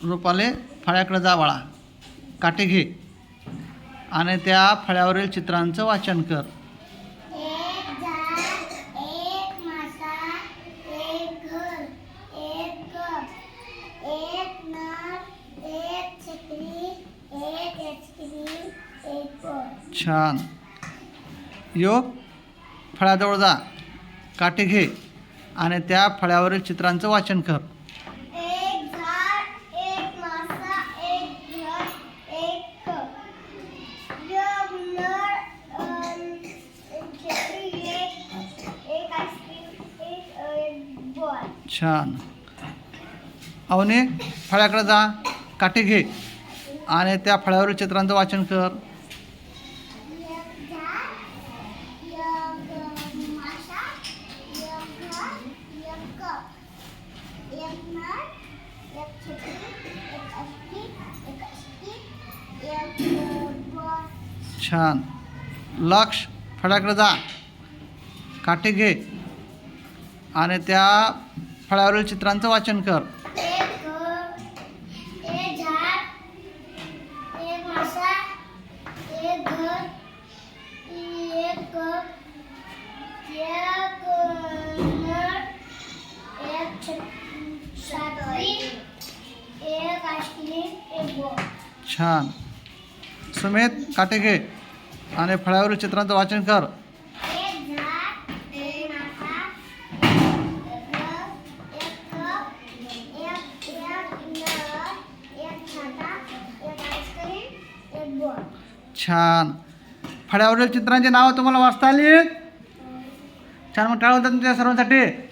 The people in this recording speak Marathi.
रूपाले फळ्याकडे जा बाळा, काटे घे आणि त्या फळ्यावरील चित्रांचं वाचन कर. एक झाड, एक मासा, एक घर, एक कप, एक नळ, एक छत्री, एक आईस्क्रीम, एक बॉल. छान. योग फळ्याजवळ जा, काटे घे आणि त्या फळ्यावरील चित्रांचं वाचन कर. एक झाड, एक मासा, एक घर, एक कप, एक नळ, एक छत्री, एक आईस्क्रीम, एक बॉल. छान. अवनी फळ्याकडे जा, काटे घे आणि त्या फळ्यावरील चित्रांचं वाचन कर. एक झाड, एक मासा, एक घर, एक कप, एक नळ, एक छत्री, एक आईस्क्रीम, एक बॉल. छान. लक्ष फळ्याकडे जा, काटे घे आणि त्या फळ्यावरील चित्रांचं वाचन कर. एक घर, एक झाड, एक मासा, एक घर, एक कप, एक नळ, एक छत्री, एक आईस्क्रीम, एक बॉल. छान. सुमित काटे घे आणि फळ्यावरील चित्रांचं वाचन कर. एक झाड, एक मासा, एक घर, एक कप, एक नळ, एक छाता, एक आईस्क्रीम, एक बॉल. छान. फळ्यावरील चित्रांची नावं तुम्हाला वाचता आली? छान. मग टाळू द्या तुमच्या सर्वांसाठी.